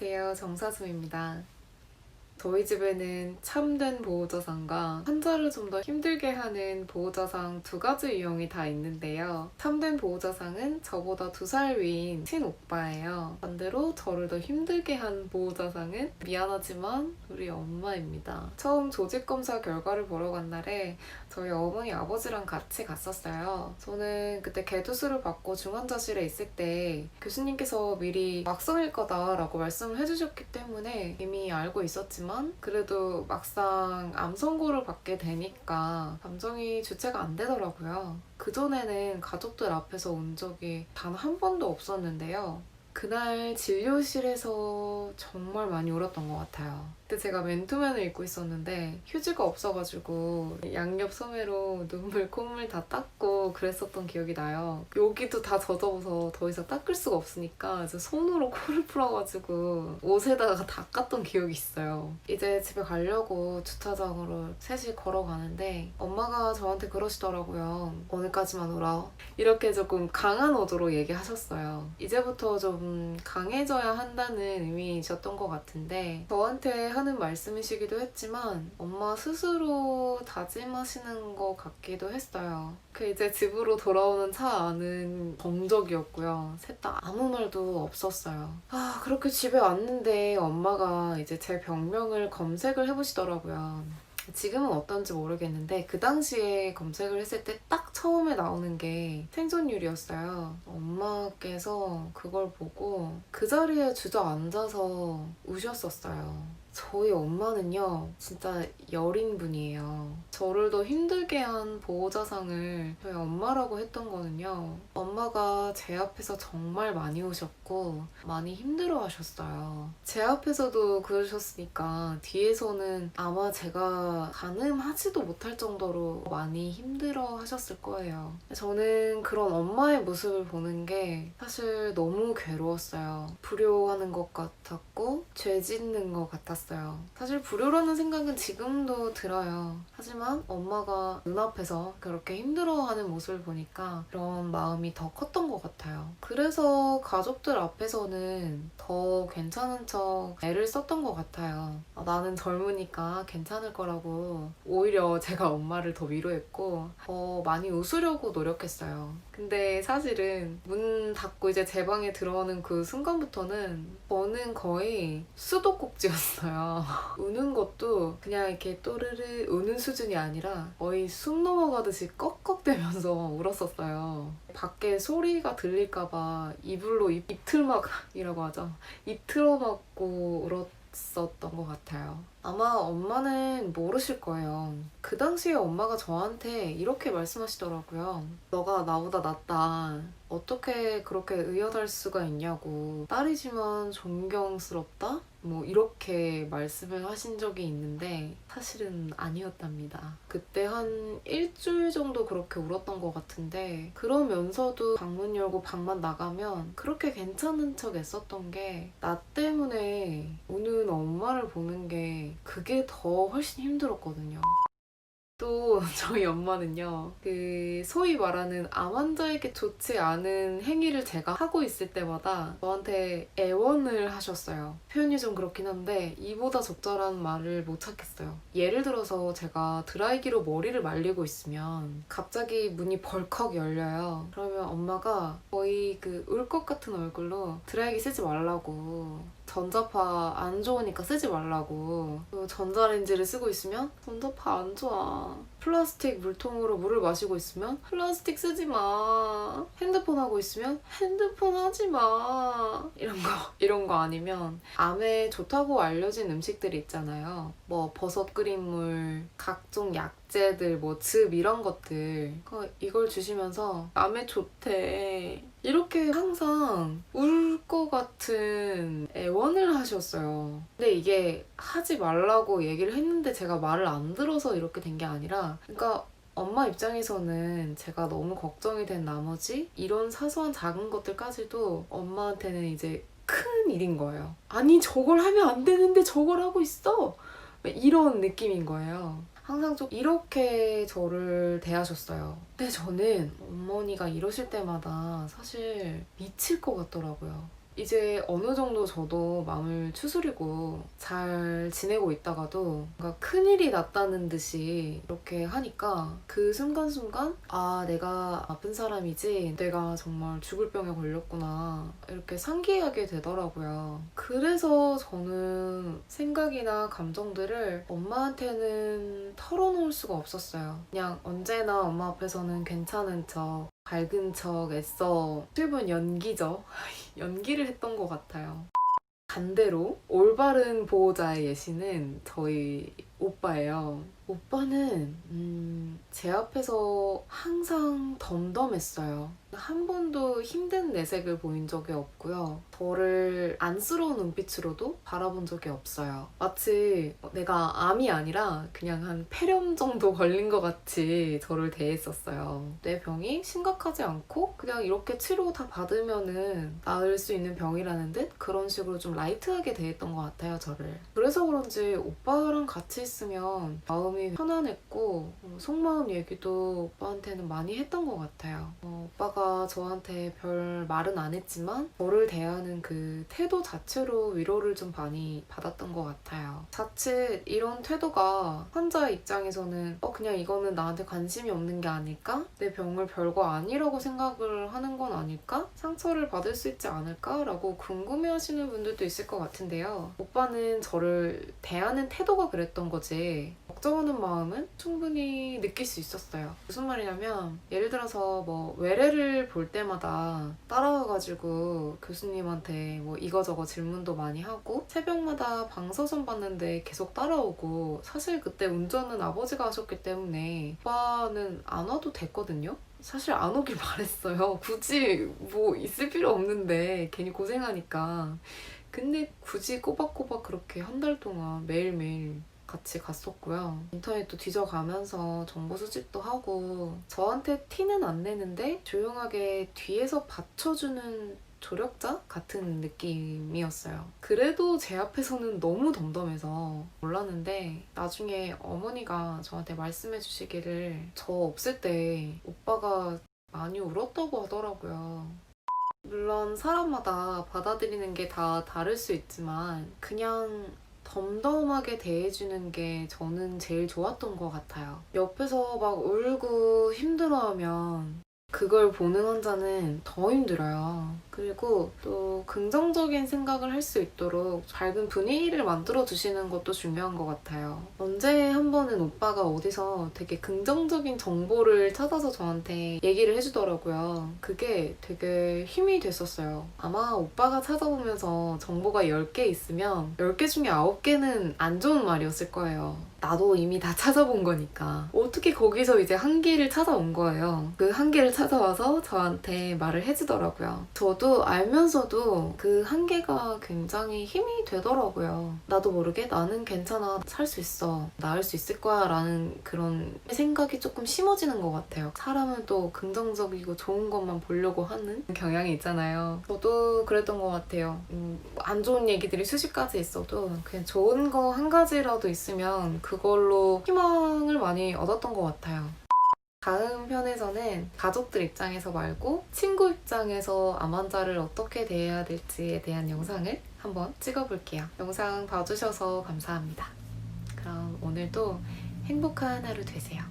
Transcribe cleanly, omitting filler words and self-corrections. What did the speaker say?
안녕하세요. 정사수입니다. 저희 집에는 참된 보호자상과 환자를 좀 더 힘들게 하는 보호자상 두 가지 유형이 다 있는데요. 참된 보호자상은 저보다 2살 위인 친오빠예요. 반대로 저를 더 힘들게 한 보호자상은 미안하지만 우리 엄마입니다. 처음 조직검사 결과를 보러 간 날에 저희 어머니 아버지랑 같이 갔었어요. 저는 그때 개투수를 받고 중환자실에 있을 때 교수님께서 미리 막성일 거다라고 말씀을 해주셨기 때문에 이미 알고 있었지만 그래도 막상 암 선고를 받게 되니까 감정이 주체가 안 되더라고요. 그전에는 가족들 앞에서 운 적이 단 한 번도 없었는데요. 그날 진료실에서 정말 많이 울었던 것 같아요. 그때 제가 맨투맨을 입고 있었는데 휴지가 없어가지고 양옆 소매로 눈물 콧물 다 닦고 그랬었던 기억이 나요. 여기도 다 젖어서 더 이상 닦을 수가 없으니까 이제 손으로 코를 풀어가지고 옷에다가 닦았던 기억이 있어요. 이제 집에 가려고 주차장으로 셋이 걸어가는데 엄마가 저한테 그러시더라고요. 오늘까지만 울어. 이렇게 조금 강한 어조로 얘기하셨어요. 이제부터 좀 강해져야 한다는 의미이셨던 것 같은데 저한테 하는 말씀이시기도 했지만 엄마 스스로 다짐하시는 것 같기도 했어요. 이제 집으로 돌아오는 차 안은 정적이었고요. 셋 다 아무 말도 없었어요. 그렇게 집에 왔는데 엄마가 이제 제 병명을 검색을 해보시더라고요. 지금은 어떤지 모르겠는데 그 당시에 검색을 했을 때 딱 처음에 나오는 게 생존율이었어요. 엄마께서 그걸 보고 그 자리에 주저앉아서 우셨었어요. 저희 엄마는요 진짜 여린 분이에요. 저를 더 힘들게 한 보호자상을 저희 엄마라고 했던 거는요, 엄마가 제 앞에서 정말 많이 우셨고 많이 힘들어 하셨어요. 제 앞에서도 그러셨으니까 뒤에서는 아마 제가 가늠하지도 못할 정도로 많이 힘들어 하셨을 거예요. 저는 그런 엄마의 모습을 보는 게 사실 너무 괴로웠어요. 불효하는 것 같았고 죄 짓는 것 같았어요. 사실 불효라는 생각은 지금도 들어요. 하지만 엄마가 눈앞에서 그렇게 힘들어하는 모습을 보니까 그런 마음이 더 컸던 것 같아요. 그래서 가족들 앞에서는 더 괜찮은 척 애를 썼던 것 같아요. 나는 젊으니까 괜찮을 거라고 오히려 제가 엄마를 더 위로했고 더 많이 웃으려고 노력했어요. 근데 사실은 문 닫고 이제 제 방에 들어오는 그 순간부터는 저는 거의 수도꼭지였어요. 우는 것도 그냥 이렇게 또르르 우는 수준이 아니라 거의 숨 넘어가듯이 꺽꺽대면서 울었었어요. 밖에 소리가 들릴까봐 이불로 입 틀막이라고 하죠. 입 틀어막고 울었었던 것 같아요. 아마 엄마는 모르실 거예요. 그 당시에 엄마가 저한테 이렇게 말씀하시더라고요. 너가 나보다 낫다. 어떻게 그렇게 의연할 수가 있냐고. 딸이지만 존경스럽다? 뭐 이렇게 말씀을 하신 적이 있는데 사실은 아니었답니다. 그때 한 일주일 정도 그렇게 울었던 것 같은데 그러면서도 방문 열고 방만 나가면 그렇게 괜찮은 척 애썼던 게 나 때문에 우는 엄마를 보는 게 그게 더 훨씬 힘들었거든요. 또 저희 엄마는요, 소위 말하는 암 환자에게 좋지 않은 행위를 제가 하고 있을 때마다 저한테 애원을 하셨어요. 표현이 좀 그렇긴 한데 이보다 적절한 말을 못 찾겠어요. 예를 들어서 제가 드라이기로 머리를 말리고 있으면 갑자기 문이 벌컥 열려요. 그러면 엄마가 거의 울 것 같은 얼굴로 드라이기 쓰지 말라고, 전자파 안 좋으니까 쓰지 말라고, 또 전자레인지를 쓰고 있으면 전자파 안 좋아, 플라스틱 물통으로 물을 마시고 있으면 플라스틱 쓰지 마, 핸드폰 하고 있으면 핸드폰 하지 마, 이런 거 아니면 암에 좋다고 알려진 음식들이 있잖아요. 뭐 버섯 끓인 물, 각종 약재들, 뭐 즙 이런 것들, 이걸 주시면서 암에 좋대, 이렇게 항상 울 것 같은 애원을 하셨어요. 근데 이게 하지 말라고 얘기를 했는데 제가 말을 안 들어서 이렇게 된 게 아니라, 그러니까 엄마 입장에서는 제가 너무 걱정이 된 나머지 이런 사소한 작은 것들까지도 엄마한테는 이제 큰 일인 거예요. 아니 저걸 하면 안 되는데 저걸 하고 있어? 이런 느낌인 거예요. 항상 좀 이렇게 저를 대하셨어요. 근데 저는 어머니가 이러실 때마다 사실 미칠 것 같더라고요. 이제 어느 정도 저도 마음을 추스리고 잘 지내고 있다가도 뭔가 큰일이 났다는 듯이 이렇게 하니까 그 순간순간 아, 내가 아픈 사람이지, 내가 정말 죽을 병에 걸렸구나, 이렇게 상기하게 되더라고요. 그래서 저는 생각이나 감정들을 엄마한테는 털어놓을 수가 없었어요. 그냥 언제나 엄마 앞에서는 괜찮은 척, 밝은 척 애써 실은 연기죠. 연기를 했던 것 같아요. 반대로 올바른 보호자의 예시는 저희 오빠예요. 오빠는 제 앞에서 항상 덤덤했어요. 한 번도 힘든 내색을 보인 적이 없고요. 저를 안쓰러운 눈빛으로도 바라본 적이 없어요. 마치 내가 암이 아니라 그냥 한 폐렴 정도 걸린 것 같이 저를 대했었어요. 내 병이 심각하지 않고 그냥 이렇게 치료 다 받으면은 나을 수 있는 병이라는 듯 그런 식으로 좀 라이트하게 대했던 것 같아요, 저를. 그래서 그런지 오빠랑 같이 있으면 마음이 편안했고 속마음 얘기도 오빠한테는 많이 했던 것 같아요. 오빠가 저한테 별 말은 안 했지만 저를 대하는 그 태도 자체로 위로를 좀 많이 받았던 것 같아요. 자칫 이런 태도가 환자 입장에서는 그냥 이거는 나한테 관심이 없는 게 아닐까? 내 병을 별거 아니라고 생각을 하는 건 아닐까? 상처를 받을 수 있지 않을까? 라고 궁금해하시는 분들도 있을 것 같은데요. 오빠는 저를 대하는 태도가 그랬던 거지 걱정하는 마음은 충분히 느낄 수 있었어요. 무슨 말이냐면 예를 들어서 뭐 외래를 볼 때마다 따라와가지고 교수님한테 뭐 이거저거 질문도 많이 하고 새벽마다 방사선 봤는데 계속 따라오고, 사실 그때 운전은 아버지가 하셨기 때문에 오빠는 안 와도 됐거든요. 사실 안 오길 바랬어요. 굳이 뭐 있을 필요 없는데 괜히 고생하니까. 근데 굳이 꼬박꼬박 그렇게 한 달 동안 매일매일 같이 갔었고요. 인터넷도 뒤져가면서 정보 수집도 하고 저한테 티는 안 내는데 조용하게 뒤에서 받쳐주는 조력자 같은 느낌이었어요. 그래도 제 앞에서는 너무 덤덤해서 몰랐는데 나중에 어머니가 저한테 말씀해 주시기를 저 없을 때 오빠가 많이 울었다고 하더라고요. 물론 사람마다 받아들이는 게 다 다를 수 있지만 그냥 덤덤하게 대해주는 게 저는 제일 좋았던 것 같아요. 옆에서 막 울고 힘들어하면 그걸 보는 환자는 더 힘들어요. 그리고 또 긍정적인 생각을 할 수 있도록 밝은 분위기를 만들어 주시는 것도 중요한 것 같아요. 언제 한 번은 오빠가 어디서 되게 긍정적인 정보를 찾아서 저한테 얘기를 해주더라고요. 그게 되게 힘이 됐었어요. 아마 오빠가 찾아보면서 정보가 10개 있으면 10개 중에 9개는 안 좋은 말이었을 거예요. 나도 이미 다 찾아본 거니까. 어떻게 거기서 이제 한 개를 찾아온 거예요. 그 한 개를 찾아와서 저한테 말을 해주더라고요. 저도 알면서도 그 한 개가 굉장히 힘이 되더라고요. 나도 모르게 나는 괜찮아, 살 수 있어, 나을 수 있을 거야 라는 그런 생각이 조금 심어지는 것 같아요. 사람은 또 긍정적이고 좋은 것만 보려고 하는 경향이 있잖아요. 저도 그랬던 것 같아요. 안 좋은 얘기들이 수십 가지 있어도 그냥 좋은 거 한 가지라도 있으면 그걸로 희망을 많이 얻었던 것 같아요. 다음 편에서는 가족들 입장에서 말고 친구 입장에서 암 환자를 어떻게 대해야 될지에 대한 영상을 한번 찍어볼게요. 영상 봐주셔서 감사합니다. 그럼 오늘도 행복한 하루 되세요.